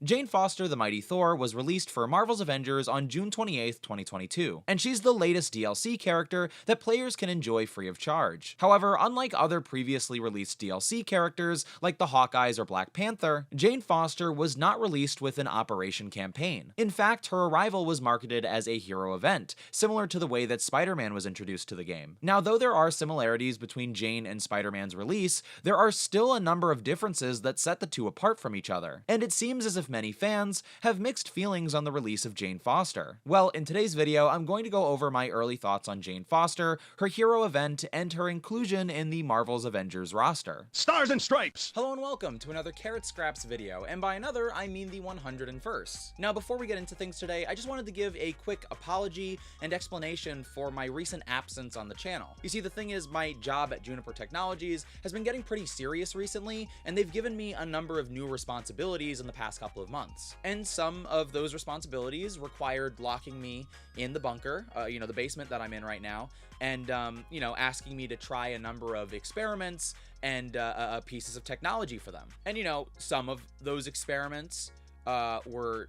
Jane Foster, the Mighty Thor, was released for Marvel's Avengers on June 28, 2022, and she's the latest DLC character that players can enjoy free of charge. However, unlike other previously released DLC characters like the Hawkeyes or Black Panther, Jane Foster was not released with an Operation campaign. In fact, her arrival was marketed as a hero event, similar to the way that Spider-Man was introduced to the game. Now, though there are similarities between Jane and Spider-Man's release, there are still a number of differences that set the two apart from each other, and it seems as if many fans have mixed feelings on the release of Jane Foster. Well, in today's video, I'm going to go over my early thoughts on Jane Foster, her hero event, and her inclusion in the Marvel's Avengers roster. Stars and Stripes! Hello and welcome to another Carrot Scraps video, and by another, I mean the 101st. Now, before we get into things today, I just wanted to give a quick apology and explanation for my recent absence on the channel. You see, the thing is, my job at Juniper Technologies has been getting pretty serious recently, and they've given me a number of new responsibilities in the past couple of months. And some of those responsibilities required locking me in the bunker, the basement that I'm in right now, and, asking me to try a number of experiments and pieces of technology for them. And, some of those experiments were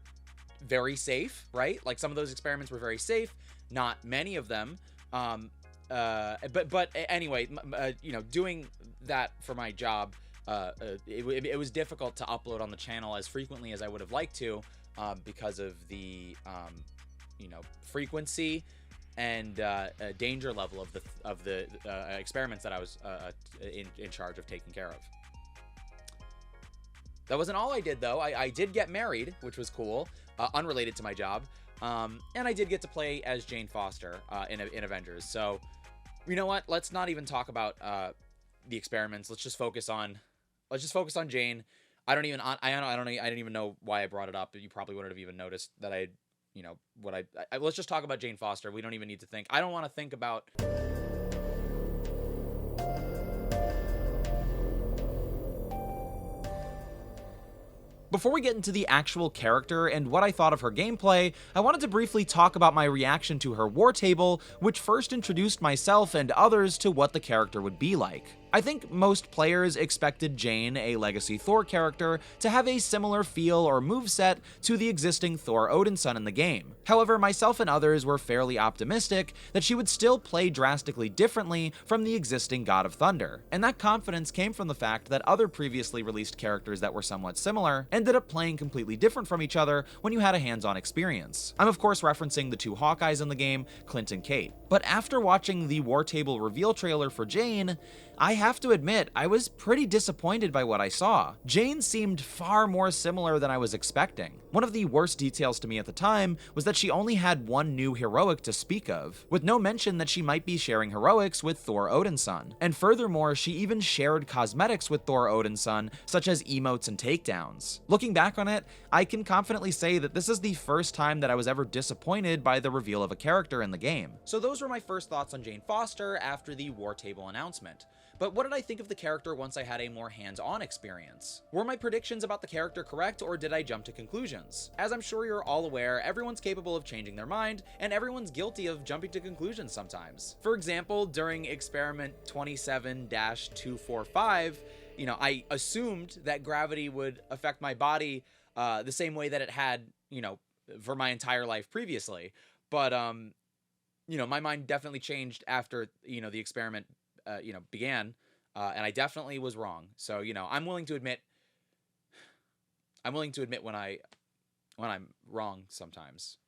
very safe, right? Like, some of those experiments were very safe, not many of them. But anyway, doing that for my job, it was difficult to upload on the channel as frequently as I would have liked to, because of the, frequency and danger level of the experiments that I was in charge of taking care of. That wasn't all I did, though. I did get married, which was cool, unrelated to my job, and I did get to play as Jane Foster in Avengers. So, you know what? Let's not even talk about the experiments. Let's just focus on Jane. I don't even know why I brought it up. You probably wouldn't have even noticed that let's just talk about Jane Foster. We don't even need to think. I don't want to think about. Before we get into the actual character and what I thought of her gameplay, I wanted to briefly talk about my reaction to her war table, which first introduced myself and others to what the character would be like. I think most players expected Jane, a legacy Thor character, to have a similar feel or moveset to the existing Thor Odinson in the game. However, myself and others were fairly optimistic that she would still play drastically differently from the existing God of Thunder, and that confidence came from the fact that other previously released characters that were somewhat similar ended up playing completely different from each other when you had a hands-on experience. I'm of course referencing the two Hawkeyes in the game, Clint and Kate. But after watching the War Table reveal trailer for Jane, I have to admit, I was pretty disappointed by what I saw. Jane seemed far more similar than I was expecting. One of the worst details to me at the time was that she only had one new heroic to speak of, with no mention that she might be sharing heroics with Thor Odinson. And furthermore, she even shared cosmetics with Thor Odinson, such as emotes and takedowns. Looking back on it, I can confidently say that this is the first time that I was ever disappointed by the reveal of a character in the game. So those were my first thoughts on Jane Foster after the War Table announcement. But what did I think of the character once I had a more hands-on experience? Were my predictions about the character correct, or did I jump to conclusions? As I'm sure you're all aware, everyone's capable of changing their mind, and everyone's guilty of jumping to conclusions sometimes. For example, during experiment 27-245, I assumed that gravity would affect my body the same way that it had, for my entire life previously. But, my mind definitely changed after, the experiment began, and I definitely was wrong. So, I'm willing to admit when I'm wrong sometimes.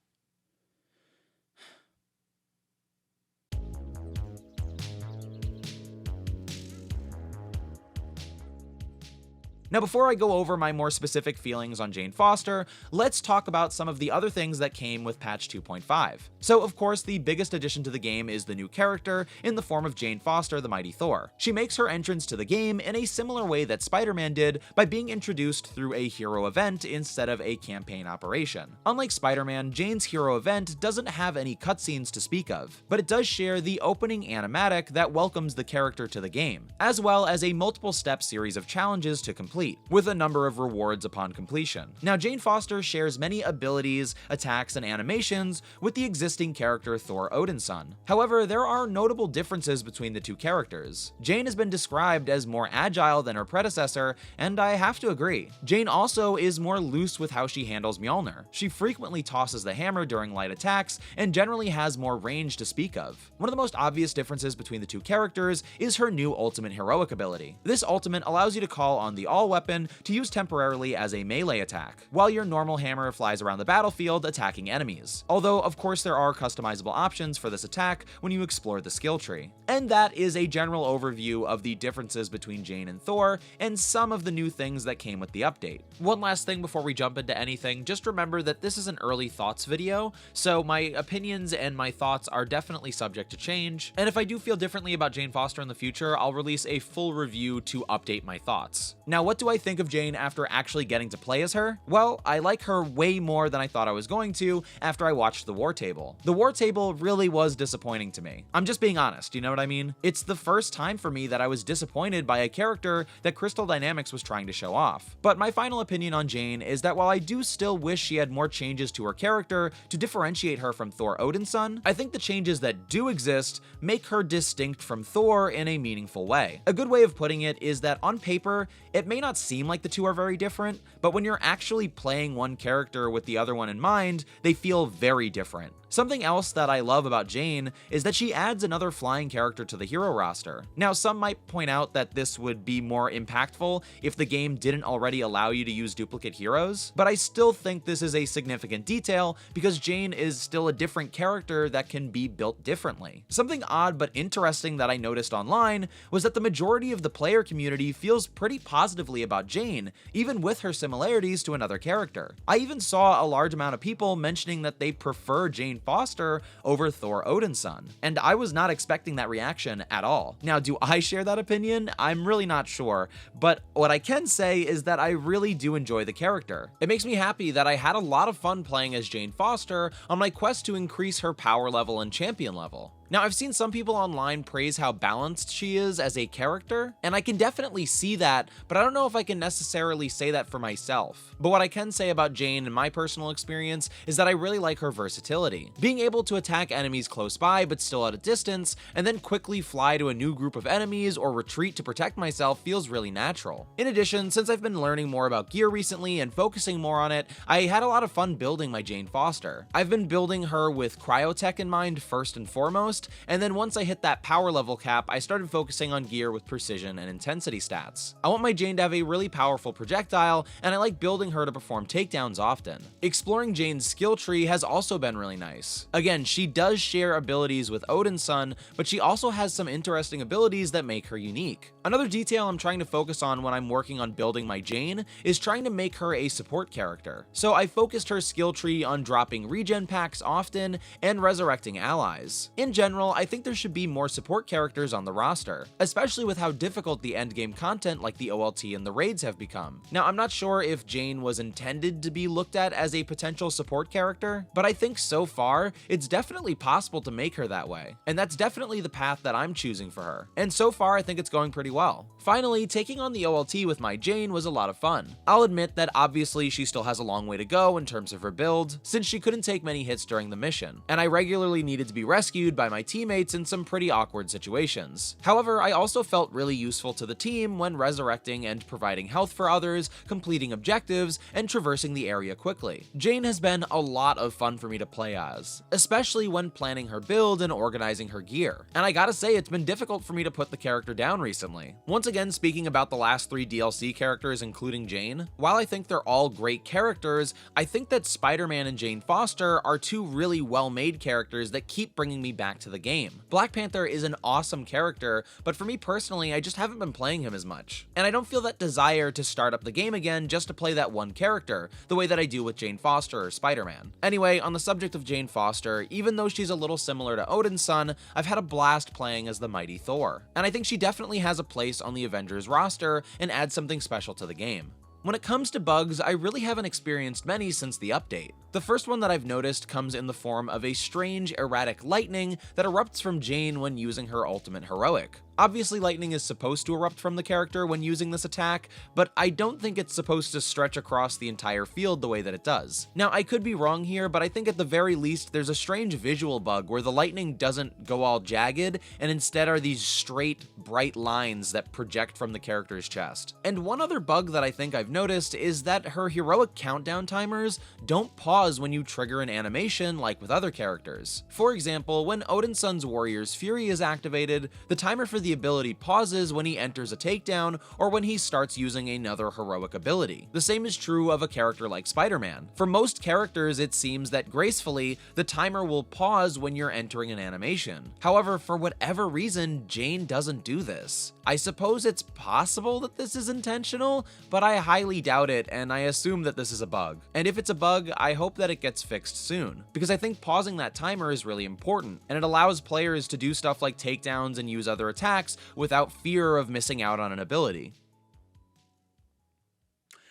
Now, before I go over my more specific feelings on Jane Foster, let's talk about some of the other things that came with patch 2.5. So, of course, the biggest addition to the game is the new character in the form of Jane Foster, the Mighty Thor. She makes her entrance to the game in a similar way that Spider-Man did by being introduced through a hero event instead of a campaign operation. Unlike Spider-Man, Jane's hero event doesn't have any cutscenes to speak of, but it does share the opening animatic that welcomes the character to the game, as well as a multiple-step series of challenges to complete. complete, with a number of rewards upon completion. Now, Jane Foster shares many abilities, attacks, and animations with the existing character Thor Odinson. However, there are notable differences between the two characters. Jane has been described as more agile than her predecessor, and I have to agree. Jane also is more loose with how she handles Mjolnir. She frequently tosses the hammer during light attacks, and generally has more range to speak of. One of the most obvious differences between the two characters is her new ultimate heroic ability. This ultimate allows you to call on the all weapon to use temporarily as a melee attack, while your normal hammer flies around the battlefield attacking enemies. Although, of course, there are customizable options for this attack when you explore the skill tree. And that is a general overview of the differences between Jane and Thor, and some of the new things that came with the update. One last thing before we jump into anything, just remember that this is an early thoughts video, so my opinions and my thoughts are definitely subject to change, and if I do feel differently about Jane Foster in the future, I'll release a full review to update my thoughts. Now, what do I think of Jane after actually getting to play as her? Well, I like her way more than I thought I was going to after I watched the war table. The war table really was disappointing to me. I'm just being honest, you know what I mean? It's the first time for me that I was disappointed by a character that Crystal Dynamics was trying to show off. But my final opinion on Jane is that while I do still wish she had more changes to her character to differentiate her from Thor Odinson, I think the changes that do exist make her distinct from Thor in a meaningful way. A good way of putting it is that on paper, it may not seem like the two are very different, but when you're actually playing one character with the other one in mind, they feel very different. Something else that I love about Jane is that she adds another flying character to the hero roster. Now, some might point out that this would be more impactful if the game didn't already allow you to use duplicate heroes, but I still think this is a significant detail because Jane is still a different character that can be built differently. Something odd but interesting that I noticed online was that the majority of the player community feels pretty positively about Jane, even with her similarities to another character. I even saw a large amount of people mentioning that they prefer Jane Foster over Thor Odinson, and I was not expecting that reaction at all. Now, do I share that opinion? I'm really not sure, but what I can say is that I really do enjoy the character. It makes me happy that I had a lot of fun playing as Jane Foster on my quest to increase her power level and champion level. Now, I've seen some people online praise how balanced she is as a character, and I can definitely see that, but I don't know if I can necessarily say that for myself. But what I can say about Jane in my personal experience is that I really like her versatility. Being able to attack enemies close by but still at a distance, and then quickly fly to a new group of enemies or retreat to protect myself feels really natural. In addition, since I've been learning more about gear recently and focusing more on it, I had a lot of fun building my Jane Foster. I've been building her with cryotech in mind first and foremost, and then once I hit that power level cap, I started focusing on gear with precision and intensity stats. I want my Jane to have a really powerful projectile, and I like building her to perform takedowns often. Exploring Jane's skill tree has also been really nice. Again, she does share abilities with Odinson, but she also has some interesting abilities that make her unique. Another detail I'm trying to focus on when I'm working on building my Jane is trying to make her a support character. So I focused her skill tree on dropping regen packs often and resurrecting allies. In general, I think there should be more support characters on the roster, especially with how difficult the endgame content like the OLT and the raids have become. Now, I'm not sure if Jane was intended to be looked at as a potential support character, but I think so far, it's definitely possible to make her that way, and that's definitely the path that I'm choosing for her. And so far, I think it's going pretty well. Finally, taking on the OLT with my Jane was a lot of fun. I'll admit that obviously she still has a long way to go in terms of her build, since she couldn't take many hits during the mission, and I regularly needed to be rescued by my teammates in some pretty awkward situations. However, I also felt really useful to the team when resurrecting and providing health for others, completing objectives, and traversing the area quickly. Jane has been a lot of fun for me to play as, especially when planning her build and organizing her gear. And I gotta say, it's been difficult for me to put the character down recently. Once again, speaking about the last 3 DLC characters, including Jane, while I think they're all great characters, I think that Spider-Man and Jane Foster are 2 really well-made characters that keep bringing me back to the game. Black Panther is an awesome character, but for me personally, I just haven't been playing him as much. And I don't feel that desire to start up the game again just to play that one character, the way that I do with Jane Foster or Spider-Man. Anyway, on the subject of Jane Foster, even though she's a little similar to Odinson, I've had a blast playing as the mighty Thor. And I think she definitely has a place on the Avengers roster and adds something special to the game. When it comes to bugs, I really haven't experienced many since the update. The first one that I've noticed comes in the form of a strange, erratic lightning that erupts from Jane when using her ultimate heroic. Obviously, lightning is supposed to erupt from the character when using this attack, but I don't think it's supposed to stretch across the entire field the way that it does. Now, I could be wrong here, but I think at the very least there's a strange visual bug where the lightning doesn't go all jagged, and instead are these straight, bright lines that project from the character's chest. And one other bug that I think I've noticed is that her heroic countdown timers don't pause when you trigger an animation like with other characters. For example, when Odinson's Warrior's Fury is activated, the timer for the ability pauses when he enters a takedown or when he starts using another heroic ability. The same is true of a character like Spider-Man. For most characters, it seems that gracefully, the timer will pause when you're entering an animation. However, for whatever reason, Jane doesn't do this. I suppose it's possible that this is intentional, but I highly doubt it, and I assume that this is a bug. And if it's a bug, I hope that it gets fixed soon, because I think pausing that timer is really important, and it allows players to do stuff like takedowns and use other attacks without fear of missing out on an ability.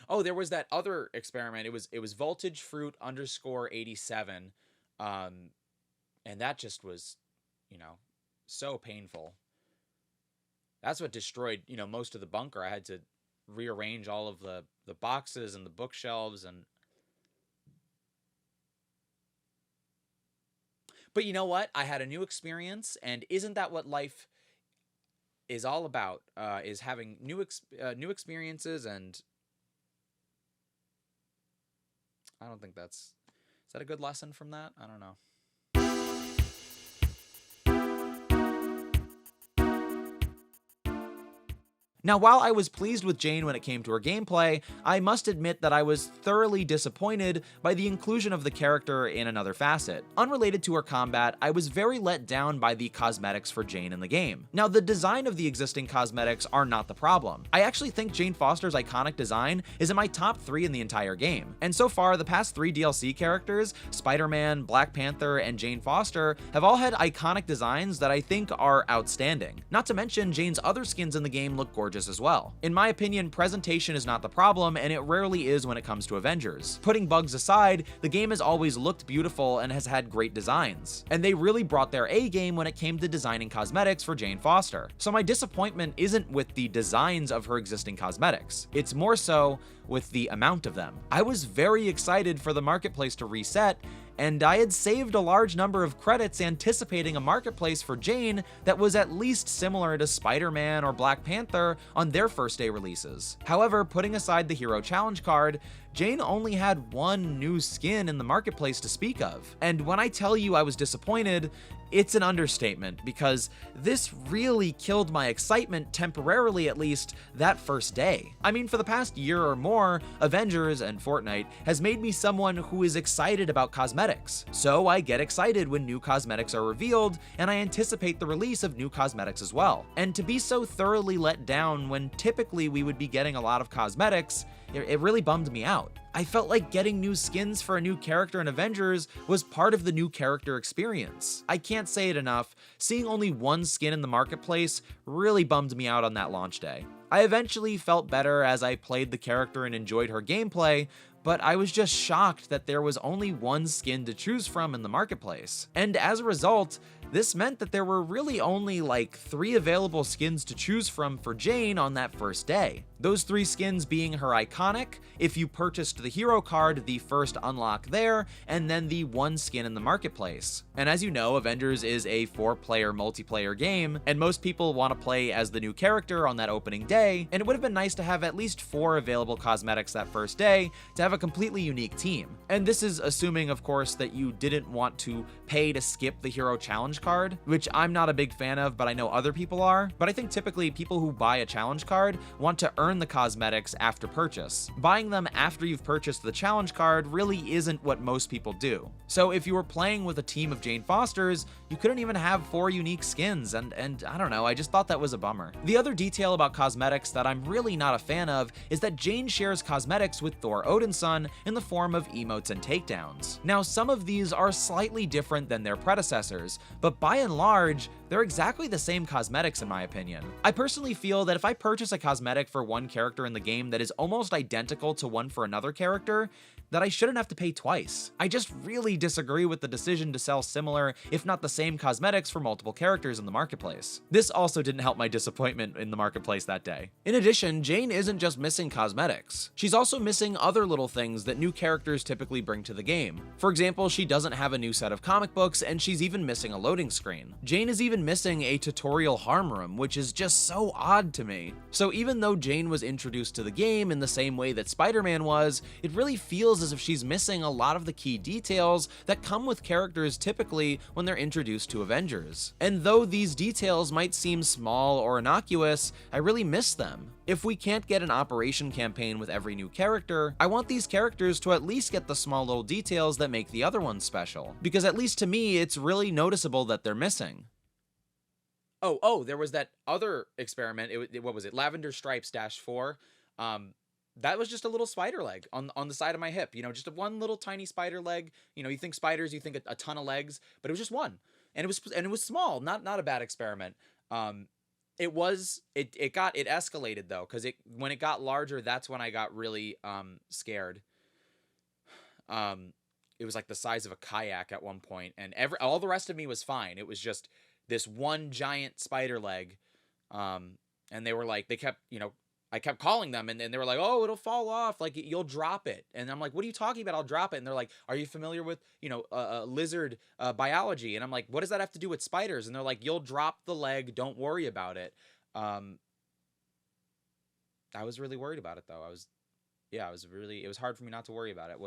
Oh, there was that other experiment. It was voltage fruit underscore 87, and that just was, so painful. That's what destroyed, most of the bunker. I had to rearrange all of the boxes and the bookshelves and. But you know what? I had a new experience, and isn't that what life is all about? Is having new experiences, and I don't think is that a good lesson from that? I don't know. Now, while I was pleased with Jane when it came to her gameplay, I must admit that I was thoroughly disappointed by the inclusion of the character in another facet. Unrelated to her combat, I was very let down by the cosmetics for Jane in the game. Now, the design of the existing cosmetics are not the problem. I actually think Jane Foster's iconic design is in my top 3 in the entire game. And so far, the past 3 DLC characters, Spider-Man, Black Panther, and Jane Foster, have all had iconic designs that I think are outstanding. Not to mention, Jane's other skins in the game look gorgeous as well. In my opinion, presentation is not the problem, and it rarely is when it comes to Avengers. Putting bugs aside, the game has always looked beautiful and has had great designs. And they really brought their A game when it came to designing cosmetics for Jane Foster. So my disappointment isn't with the designs of her existing cosmetics. It's more so with the amount of them. I was very excited for the marketplace to reset, and I had saved a large number of credits anticipating a marketplace for Jane that was at least similar to Spider-Man or Black Panther on their first day releases. However, putting aside the Hero Challenge card, Jane only had one new skin in the marketplace to speak of. And when I tell you I was disappointed, it's an understatement, because this really killed my excitement, temporarily at least, that first day. I mean, for the past year or more, Avengers and Fortnite has made me someone who is excited about cosmetics. So I get excited when new cosmetics are revealed, and I anticipate the release of new cosmetics as well. And to be so thoroughly let down when typically we would be getting a lot of cosmetics, it really bummed me out. I felt like getting new skins for a new character in Avengers was part of the new character experience. I can't say it enough, seeing only one skin in the marketplace really bummed me out on that launch day. I eventually felt better as I played the character and enjoyed her gameplay, but I was just shocked that there was only one skin to choose from in the marketplace. And as a result, this meant that there were really only like 3 available skins to choose from for Jane on that first day. Those 3 skins being her iconic, if you purchased the hero card, the first unlock there, and then the one skin in the marketplace. And as you know, Avengers is a 4-player multiplayer game, and most people want to play as the new character on that opening day, and it would have been nice to have at least 4 available cosmetics that first day to have a completely unique team. And this is assuming, of course, that you didn't want to pay to skip the hero challenge card, which I'm not a big fan of, but I know other people are. But I think typically people who buy a challenge card want to earn the cosmetics after purchase. Buying them after you've purchased the challenge card really isn't what most people do. So if you were playing with a team of Jane Fosters, you couldn't even have 4 unique skins, and I don't know, I just thought that was a bummer. The other detail about cosmetics that I'm really not a fan of is that Jane shares cosmetics with Thor Odinson in the form of emotes and takedowns. Now, some of these are slightly different than their predecessors, but by and large, they're exactly the same cosmetics in my opinion. I personally feel that if I purchase a cosmetic for one character in the game that is almost identical to one for another character, that I shouldn't have to pay twice. I just really disagree with the decision to sell similar, if not the same cosmetics for multiple characters in the marketplace. This also didn't help my disappointment in the marketplace that day. In addition, Jane isn't just missing cosmetics. She's also missing other little things that new characters typically bring to the game. For example, she doesn't have a new set of comic books, and she's even missing a loading screen. Jane is even missing a tutorial harm room, which is just so odd to me. So even though Jane was introduced to the game in the same way that Spider-Man was, it really feels as if she's missing a lot of the key details that come with characters typically when they're introduced to Avengers. And though these details might seem small or innocuous, I really miss them. If we can't get an operation campaign with every new character, I want these characters to at least get the small little details that make the other ones special, because at least to me, it's really noticeable that they're missing. Oh, there was that other experiment, what was it, Lavender Stripes -4, that was just a little spider leg on the side of my hip, just one little tiny spider leg. You think spiders, you think a ton of legs, but it was just one, and it was small, not a bad experiment. It escalated though, because when it got larger, that's when I got really scared. It was like the size of a kayak at one point, and all the rest of me was fine. It was just this one giant spider leg, and they were like, I kept calling them, and they were like, oh, it'll fall off, like you'll drop it. And I'm like, what are you talking about? I'll drop it. And they're like, are you familiar with lizard biology? And I'm like, what does that have to do with spiders? And they're like, you'll drop the leg, don't worry about it. I was really worried about it though. It was hard for me not to worry about it.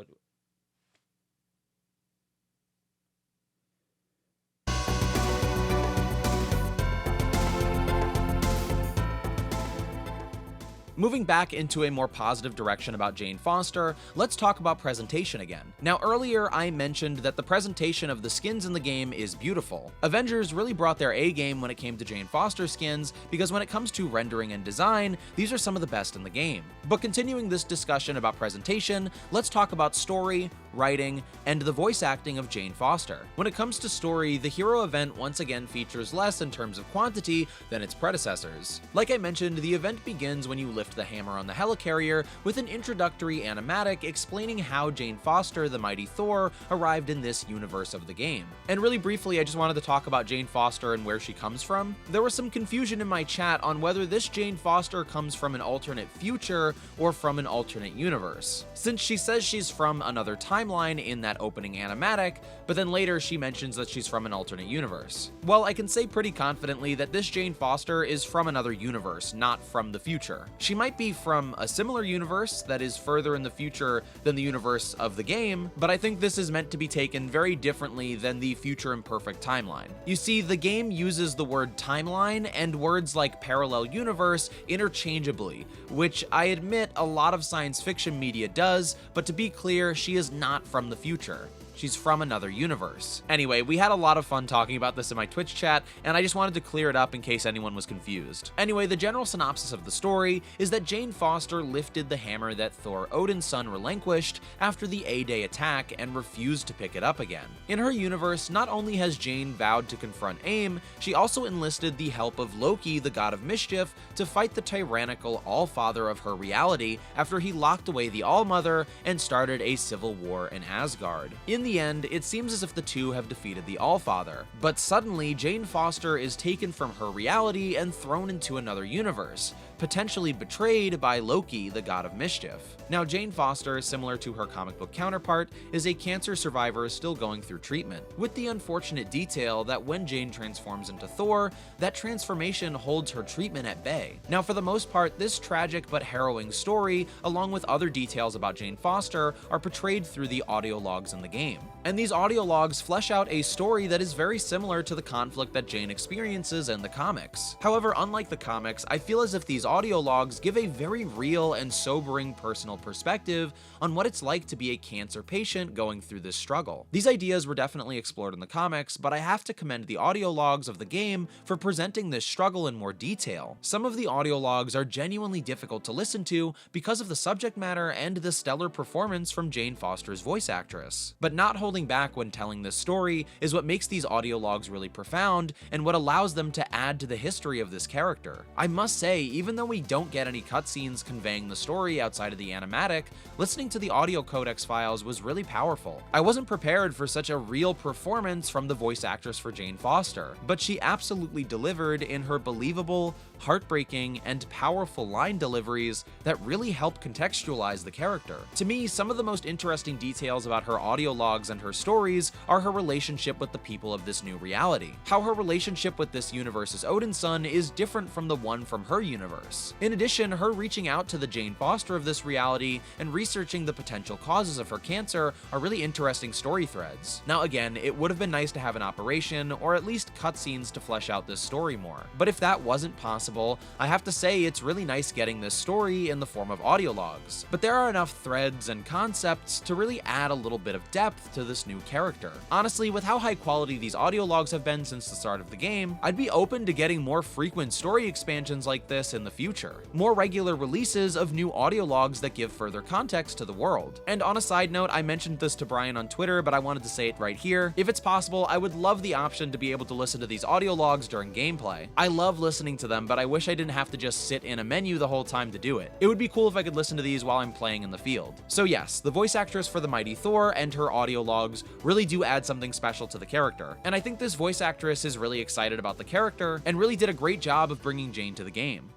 Moving back into a more positive direction about Jane Foster, let's talk about presentation again. Now earlier I mentioned that the presentation of the skins in the game is beautiful. Avengers really brought their A game when it came to Jane Foster skins, because when it comes to rendering and design, these are some of the best in the game. But continuing this discussion about presentation, let's talk about story, writing, and the voice acting of Jane Foster. When it comes to story, the hero event once again features less in terms of quantity than its predecessors. Like I mentioned, the event begins when you lift the hammer on the helicarrier with an introductory animatic explaining how Jane Foster, the mighty Thor, arrived in this universe of the game. And really briefly, I just wanted to talk about Jane Foster and where she comes from. There was some confusion in my chat on whether this Jane Foster comes from an alternate future or from an alternate universe, since she says she's from another timeline in that opening animatic, but then later she mentions that she's from an alternate universe. Well, I can say pretty confidently that this Jane Foster is from another universe, not from the future. She might be from a similar universe that is further in the future than the universe of the game, but I think this is meant to be taken very differently than the future imperfect timeline. You see, the game uses the word timeline and words like parallel universe interchangeably, which I admit a lot of science fiction media does, but to be clear, she is not from the future. She's from another universe. Anyway, we had a lot of fun talking about this in my Twitch chat, and I just wanted to clear it up in case anyone was confused. Anyway, the general synopsis of the story is that Jane Foster lifted the hammer that Thor Odin's son relinquished after the A-Day attack and refused to pick it up again. In her universe, not only has Jane vowed to confront AIM, she also enlisted the help of Loki, the god of mischief, to fight the tyrannical All-Father of her reality after he locked away the All-Mother and started a civil war in Asgard. In the end, it seems as if the two have defeated the All-Father, but suddenly Jane Foster is taken from her reality and thrown into another universe, potentially betrayed by Loki, the god of mischief. Now, Jane Foster, similar to her comic book counterpart, is a cancer survivor still going through treatment, with the unfortunate detail that when Jane transforms into Thor, that transformation holds her treatment at bay. Now, for the most part, this tragic but harrowing story, along with other details about Jane Foster, are portrayed through the audio logs in the game. And these audio logs flesh out a story that is very similar to the conflict that Jane experiences in the comics. However, unlike the comics, I feel as if these audio logs give a very real and sobering personal perspective on what it's like to be a cancer patient going through this struggle. These ideas were definitely explored in the comics, but I have to commend the audio logs of the game for presenting this struggle in more detail. Some of the audio logs are genuinely difficult to listen to because of the subject matter and the stellar performance from Jane Foster's voice actress. But not holding back when telling this story is what makes these audio logs really profound and what allows them to add to the history of this character. I must say, even though though we don't get any cutscenes conveying the story outside of the animatic, listening to the audio codex files was really powerful. I wasn't prepared for such a real performance from the voice actress for Jane Foster, but she absolutely delivered in her believable, heartbreaking, and powerful line deliveries that really help contextualize the character. To me, some of the most interesting details about her audio logs and her stories are her relationship with the people of this new reality. How her relationship with this universe's Odin's son is different from the one from her universe. In addition, her reaching out to the Jane Foster of this reality and researching the potential causes of her cancer are really interesting story threads. Now again, it would have been nice to have an operation, or at least cutscenes to flesh out this story more. But if that wasn't possible, I have to say it's really nice getting this story in the form of audio logs. But there are enough threads and concepts to really add a little bit of depth to this new character. Honestly, with how high quality these audio logs have been since the start of the game, I'd be open to getting more frequent story expansions like this in the future. More regular releases of new audio logs that give further context to the world. And on a side note, I mentioned this to Brian on Twitter, but I wanted to say it right here. If it's possible, I would love the option to be able to listen to these audio logs during gameplay. I love listening to them, but I wish I didn't have to just sit in a menu the whole time to do it. It would be cool if I could listen to these while I'm playing in the field. So yes, the voice actress for the mighty Thor and her audio logs really do add something special to the character. And I think this voice actress is really excited about the character and really did a great job of bringing Jane to the game.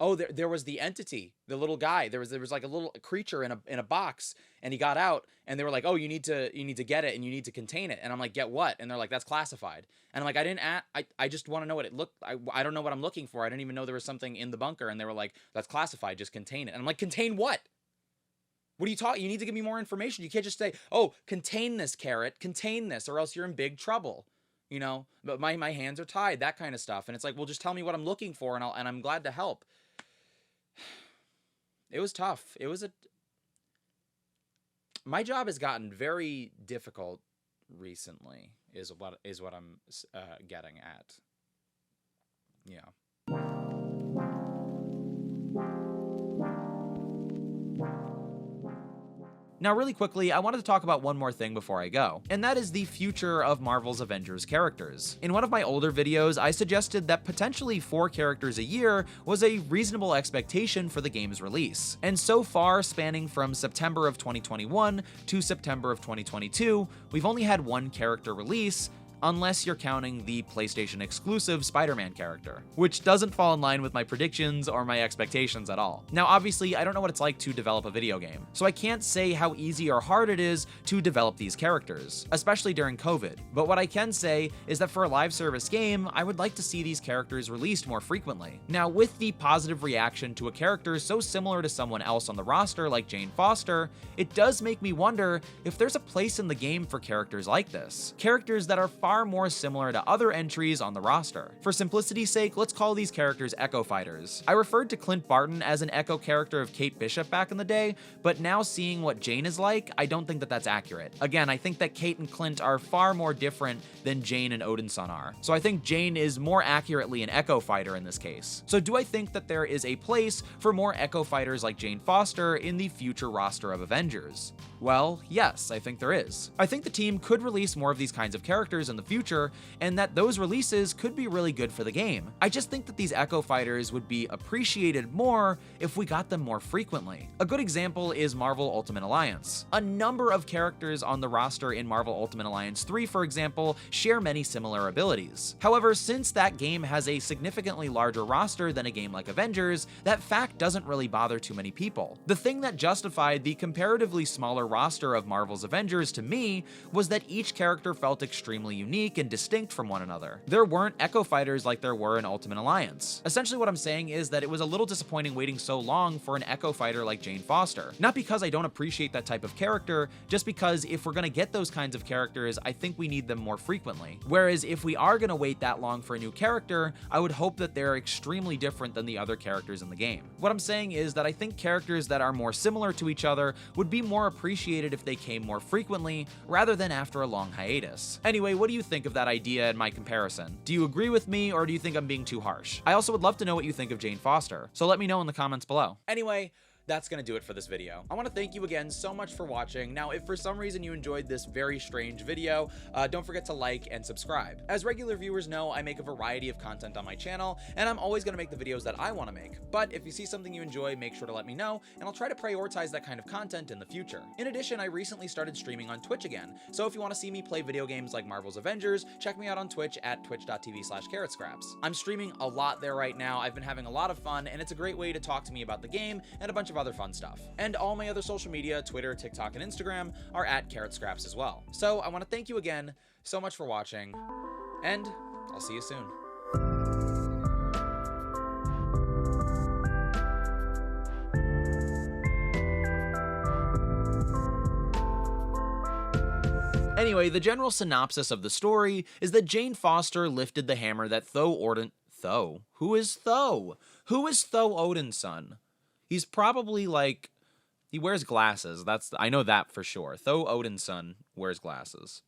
Oh, there was the entity, the little guy. There was like a little creature in a box, and he got out, and they were like, "Oh, you need to get it, and you need to contain it." And I'm like, "Get what?" And they're like, "That's classified." And I'm like, I just want to know what it looked. I don't know what I'm looking for. I didn't even know there was something in the bunker. And they were like, "That's classified. Just contain it." And I'm like, "Contain what? What are you talking? You need to give me more information. You can't just say, 'Oh, contain this carrot, contain this, or else you're in big trouble.' You know, but my hands are tied, that kind of stuff." And it's like, well, just tell me what I'm looking for, and I'm glad to help. It was tough. My job has gotten very difficult recently, is what I'm getting at. Yeah. Now, really quickly, I wanted to talk about one more thing before I go, and that is the future of Marvel's Avengers characters. In one of my older videos, I suggested that potentially 4 characters a year was a reasonable expectation for the game's release. And so far, spanning from September of 2021 to September of 2022, we've only had 1 character release, unless you're counting the PlayStation exclusive Spider-Man character, which doesn't fall in line with my predictions or my expectations at all. Now, obviously, I don't know what it's like to develop a video game, so I can't say how easy or hard it is to develop these characters, especially during COVID. But what I can say is that for a live service game, I would like to see these characters released more frequently. Now, with the positive reaction to a character so similar to someone else on the roster like Jane Foster, it does make me wonder if there's a place in the game for characters like this. Characters that are far more similar to other entries on the roster. For simplicity's sake, let's call these characters Echo Fighters. I referred to Clint Barton as an Echo character of Kate Bishop back in the day, but now seeing what Jane is like, I don't think that that's accurate. Again, I think that Kate and Clint are far more different than Jane and Odin's son are. So I think Jane is more accurately an Echo Fighter in this case. So do I think that there is a place for more Echo Fighters like Jane Foster in the future roster of Avengers? Well, yes, I think there is. I think the team could release more of these kinds of characters in the future, and that those releases could be really good for the game. I just think that these Echo Fighters would be appreciated more if we got them more frequently. A good example is Marvel Ultimate Alliance. A number of characters on the roster in Marvel Ultimate Alliance 3, for example, share many similar abilities. However, since that game has a significantly larger roster than a game like Avengers, that fact doesn't really bother too many people. The thing that justified the comparatively smaller roster of Marvel's Avengers to me was that each character felt extremely unique and distinct from one another. There weren't Echo Fighters like there were in Ultimate Alliance. Essentially what I'm saying is that it was a little disappointing waiting so long for an Echo Fighter like Jane Foster. Not because I don't appreciate that type of character, just because if we're gonna get those kinds of characters, I think we need them more frequently. Whereas if we are gonna wait that long for a new character, I would hope that they're extremely different than the other characters in the game. What I'm saying is that I think characters that are more similar to each other would be more appreciated if they came more frequently, rather than after a long hiatus. Anyway, what do you think of that idea and my comparison? Do you agree with me, or do you think I'm being too harsh? I also would love to know what you think of Jane Foster, so let me know in the comments below. Anyway, that's gonna do it for this video. I want to thank you again so much for watching. Now, if for some reason you enjoyed this very strange video, don't forget to like and subscribe. As regular viewers know, I make a variety of content on my channel, and I'm always gonna make the videos that I want to make. But if you see something you enjoy, make sure to let me know, and I'll try to prioritize that kind of content in the future. In addition, I recently started streaming on Twitch again, so if you want to see me play video games like Marvel's Avengers, check me out on Twitch at twitch.tv/carrotscraps. I'm streaming a lot there right now. I've been having a lot of fun, and it's a great way to talk to me about the game and a bunch of other fun stuff. And all my other social media, Twitter, TikTok, and Instagram, are at carrotscraps as well. So I want to thank you again so much for watching, and I'll see you soon. Anyway, the general synopsis of the story is that Jane Foster lifted the hammer that Tho? Who is Tho? Who is Tho Odin's son? He's probably like, he wears glasses. I know that for sure. Tho Odin's son wears glasses.